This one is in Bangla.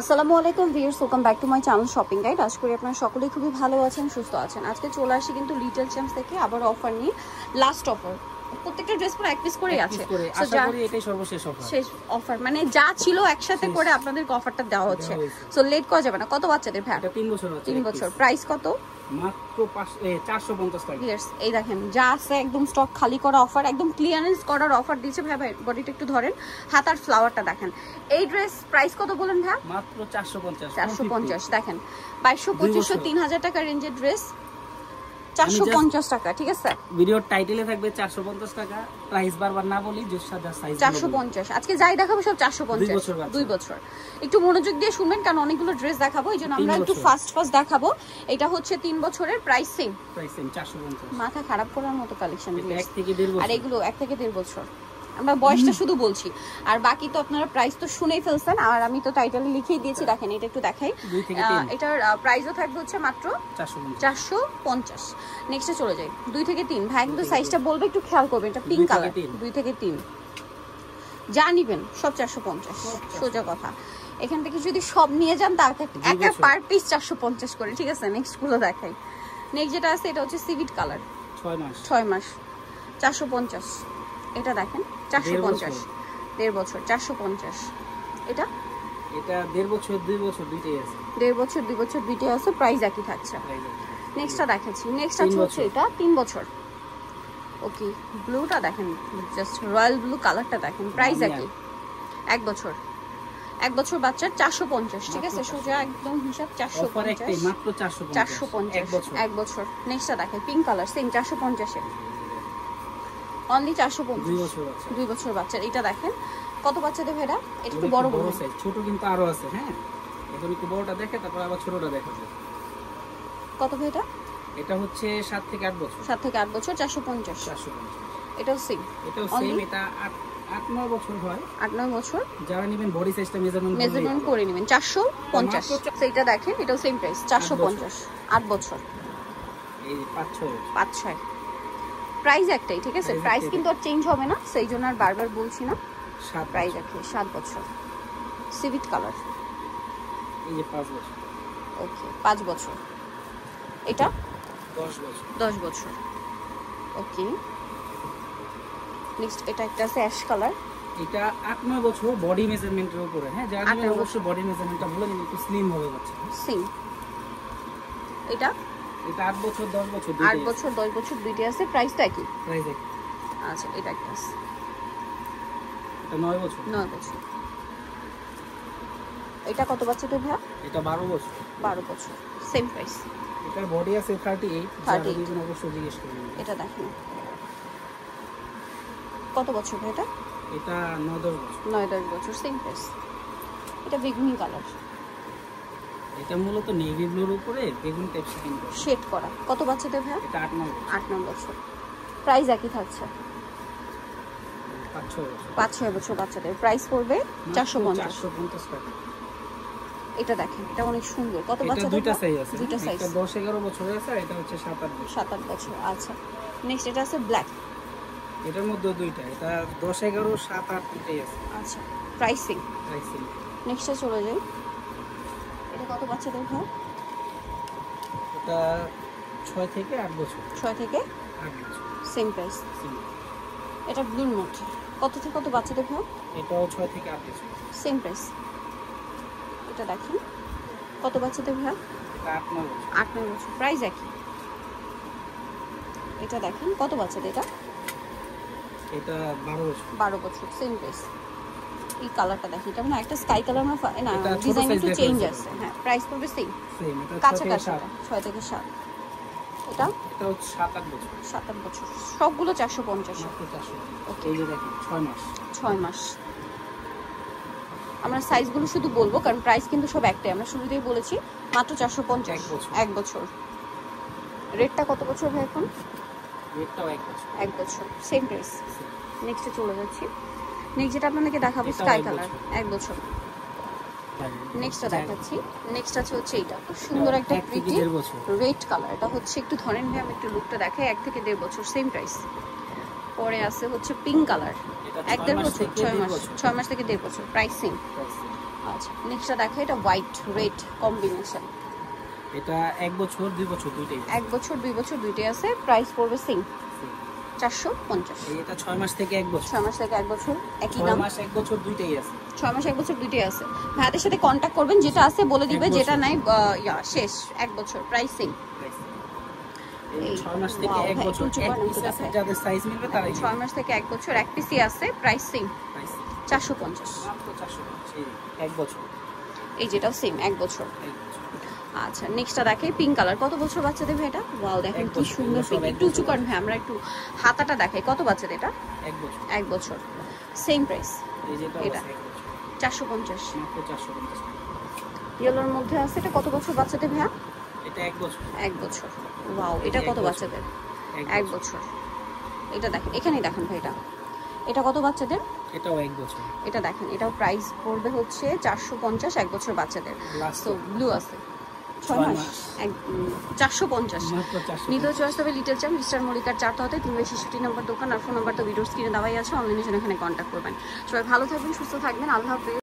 আসসালামু আলাইকুম viewers, welcome back to my channel shopping guide. আশা করি আপনারা সকলেই খুবই ভালো আছেন, সুস্থ আছেন। আজকে চলে আসি কিন্তু লিটল চ্যাম্পস থেকে আবার অফার নিয়ে। লাস্ট অফার, প্রত্যেকটা ড্রেস পুরো এক পিস করেই আছে। আশা করি এটাই সর্বশেষ অফার, শেষ অফার, মানে যা ছিল একসাথে করে আপনাদেরকে অফারটা দেওয়া হচ্ছে। সো লেট করা যাবে না। কত বাচ্চাদের ভাই? এটা 3 বছর আছে। 3 বছর। প্রাইস কত? মাত্র 450 টাকা। ভিউয়ার্স এই দেখেন যা আছে একদম স্টক খালি করা অফার, একদম ক্লিয়ারেন্স করার অফার দিয়েছে ভাই। ভাই বডিটা একটু ধরেন, হাতার ফ্লাওয়ারটা দেখেন। এই ড্রেস প্রাইস কত বলেন ভাই? মাত্র 450। 450 দেখেন, 2200 2500 3000 টাকা রেঞ্জের ড্রেস 450 টাকা। ঠিক আছে, ভিডিওর টাইটেলে থাকবে 450 টাকা। প্রাইস বারবার না বলি, যে সাদা সাইজ 450। আজকে যাই দেখাবো সব 450। 2 বছর। একটু মনোযোগ দিয়ে শুনবেন, কারণ অনেকগুলো ড্রেস দেখাবো, এইজন্য আমরা একটু ফাস্ট দেখাবো। এটা হচ্ছে 3 বছরের, প্রাইস সেম 450। মাথা খারাপ করার মতো কালেকশন। এক থেকে 1.5 বছর। আর এগুলো 1 থেকে 1.5 বছর। আমরা বয়সটা শুধু বলছি, আর বাকি তো আপনারা প্রাইস তো শুনেই ফেলছেন, আর আমি তো টাইটেলে লিখেই দিয়েছি। দেখেন এটা একটু দেখাই। এটার প্রাইসও থাকবে হচ্ছে মাত্র 450। নেক্সটে চলে যাই। 2 থেকে 3 ভাই, কিন্তু সাইজটা বলবে একটু খেয়াল করবেন। এটা পিঙ্ক কালার। 2 থেকে 3 যা নিবেন সব 450, সোজা কথা। এখান থেকে যদি সব নিয়ে যান তাহলে একটা পার পিস 450 করে। ঠিক আছে, নেক্সট গুলো দেখাই। নেক্সট যেটা আছে এটা হচ্ছে সিভিট কালার, 6 মাস 450। এটা দেখেন 450, 1.5 বছর 450। এটা 1.5 বছর 2 বছর দুইটাই আছে। 1.5 বছর 2 বছর দুইটাই আছে, প্রাইস একই থাকছে। নেক্সটটা দেখাচ্ছি। নেক্সট হচ্ছে এটা 3 বছর। ওকে, ব্লুটা দেখেন, জাস্ট রয়্যাল ব্লু কালারটা দেখেন, প্রাইস একই। 1 বছর 1 বছর বাচ্চার 450। ঠিক আছে, সোজা একদম হিসাব 450। মাত্র 450 1 বছর। নেক্সটটা দেখেন pink colour, same 450 A only 450। 2 বছর বাচ্চার। এটা দেখেন কত বাচ্চাদের ভাইরা? এটা একটু বড় সাইজ, ছোট কিন্তু আরো আছে। হ্যাঁ, এখন একটু বড়টা দেখে তারপর আবার ছোটটা দেখাবো। কত ভাইটা? এটা হচ্ছে 7 থেকে 8 বছর। 7 থেকে 8 বছর 450। এটাও সেম। এটা 8-9 বছর হয়। 8-9 বছর। যারা নেবেন বডি সাইজটা মেজারমেন্ট করে নেবেন 450। সেইটা দেখেন, এটাও সেম প্রাইস 450। 8 বছর। এই 5-6 প্রাইস একটাই। ঠিক আছে, প্রাইস কিন্তু আর চেঞ্জ হবে না, সেই জন্য আর বারবার বলছি না। প্রাইস একই। 7 বছর সিভিট কালার। এই যে 5 বছর। ওকে, 5 বছর। এটা 10 বছর। 10 বছর। ওকে, নেক্সট এটা একটা আছে অ্যাশ কালার। এটা 8-9 বছর বডি মেজারমেন্টের উপরে। হ্যাঁ, যারা নেবেন অবশ্যই বডি মেজারমেন্টটা বলে নিন, একটু স্লিম হবে বাচ্চা। সেম। এটা 8 বছর 10 বছর 8 বছর 10 বছর দুইটাই আছে, প্রাইসটা একই। প্রাইস একই। আচ্ছা, এটা একটা আছে, এটা 9 বছর। 9 বছর। এটা কত বাচ্চাদের ভাই? এটা 12 বছর। 12 বছর, সেম প্রাইস। এটার বডি আছে 38। যারা নেবেন অবশ্যই জিজ্ঞেস করবেন। এটা দেখেন কত বছর ভাই? এটা 9-10 বছর। 9-10 বছর, সেম প্রাইস। এটা বেগুনি কালার। এটা মূলত নেভি ব্লুর উপরে বেগুনি টাইপ শেড করা। কত বাচ্চাদের ভাই? এটা 8-9 বছর। প্রাইস একই থাকছে। 5-6 বছর বাচ্চাদের প্রাইস পড়বে 450 টাকা। এটা দেখেন, এটা অনেক সুন্দর। কত বাচ্চাদের? দুইটা সাইজ আছে। দুইটা সাইজ। এটা 10-11 বছরের আছে, আর এটা হচ্ছে 7-8 বছর। 7-8 বছর। আচ্ছা, নেক্সট এটা আছে ব্ল্যাক। এটার মধ্যে দুইটা, এটা 10-11 7-8 দুইটাই আছে। আচ্ছা, প্রাইসিং। নেক্সটে চলে যাই। এটা কত বাচ্চাদের ভাই? এটা 6 থেকে 8 বছর। 6 থেকে 8 বছর, সেম প্রাইস। এটা ব্লুর মধ্যে। কত থেকে কত বাচ্চাদের ভাই? এটাও 6 থেকে 8 বছর, সেম প্রাইস। এটা দেখেন কত বাচ্চাদের ভাই? এটা 8-9 বছর। 8-9 বছর, প্রাইস একই। এটা দেখেন কত বাচ্চাদের? এটা 12 বছর। 12 বছর, সেম প্রাইস। এই কালারটা দেখি, এটা মানে একটা স্কাই কালার না, ডিজাইন একটু চেঞ্জ আছে। হ্যাঁ, প্রাইস পড়বে সেম। এটা কাছাকাছি 6 থেকে 7। এটা 7-8 বছর। 7-8 বছর, সবগুলো 450। ওকে, এই যে দেখেন 6 মাস। 6 মাস। আমরা সাইজগুলো শুধু বলবো, কারণ প্রাইস কিন্তু সব একটাই। আমরা শুরুতেই বলেছি মাত্র 450। 1 বছর। রেটটা কত বছর ভাই এখন? রেটটাও 1 বছর। 1 বছর, সেম প্রাইস। নেক্সটে চলে যাচ্ছি। নেক্সট যেটা আপনাদেরকে দেখাবো স্কাই কালার, 1 বছর। নেক্সটটা দেখাচ্ছি। নেক্সট আছে হচ্ছে এটা, খুব সুন্দর একটা প্রিটি রেড কালার। এটা হচ্ছে একটু ধরেন ভাই, আমি একটু লুকটা দেখাই। 1 থেকে 1.5 বছর, সেম প্রাইস। পরে আছে হচ্ছে পিঙ্ক কালার, 1-1.5 বছর, 6 মাস থেকে 1.5 বছর, প্রাইস সেম। আচ্ছা, আচ্ছা নেক্সটটা দেখো, এটা হোয়াইট রেড কম্বিনেশন। এটা 1 বছর 2 বছর দুইটাই। 1 বছর 2 বছর দুইটাই আছে। প্রাইস পড়বে সেম 450। এটা 6 মাস থেকে 1 বছর। 6 মাস থেকে 1 বছর একই 6 দাম। মাস 1 বছর দুইটাই আছে। 6 মাস 1 বছর দুইটাই আছে। ভাইদের সাথে কন্টাক্ট করবেন, যেটা আছে বলে দিবে, যেটা নাই শেষ। 1 বছর প্রাইস সেম। এই 6 মাস থেকে 1 বছর এক পিস আছে, যাদের সাইজ মিলবে তারাই। 6 মাস থেকে 1 বছর এক পিসই আছে। Price same 450। মাত্র 450 1 বছর। এই যেটাও সেম 1 বছর। আচ্ছা নেক্সটটা দেখে পিঙ্ক কালার। কত বছর বাচ্চাদের ভাই এটা? ওয়াও দেখেন কি সুন্দর পিঙ্ক। একটু উঁচু করেন ভাই, আমরা একটু হাতাটা দেখাই। কত বাচ্চাদের এটা? 1 বছর। 1 বছর সেম প্রাইস। এই যেটা এটা 450। মাত্র 450। ইয়েলোর মধ্যে আছে, এটা কত বছর বাচ্চাদের ভাইয়া? এটা 1 বছর। 1 বছর। ওয়াও এটা কত বাচ্চাদের? 1 বছর। এটা দেখেন, এখানেই দেখেন ভাই, এটা কত বাচ্চাদের? এটাও 1 বছর। এটা দেখেন, এটাও প্রাইস পড়বে হচ্ছে 450 1 বছর বাচ্চাদের। সো ব্লু আছে 6 মাস 450। নিতে চয়েস তবে লিটল চ্যাম্প মিস্টার মল্লিকার 4 হতে 366 নম্বর দোকান। আর ফোন নাম্বার তো ভিডিওর স্ক্রিনে দেওয়াই আছে। অনলাইনে জন্য এখানে কন্ট্যাক্ট করবেন। সবাই ভালো থাকবেন, সুস্থ থাকবেন। আল্লাহ হাফেজ।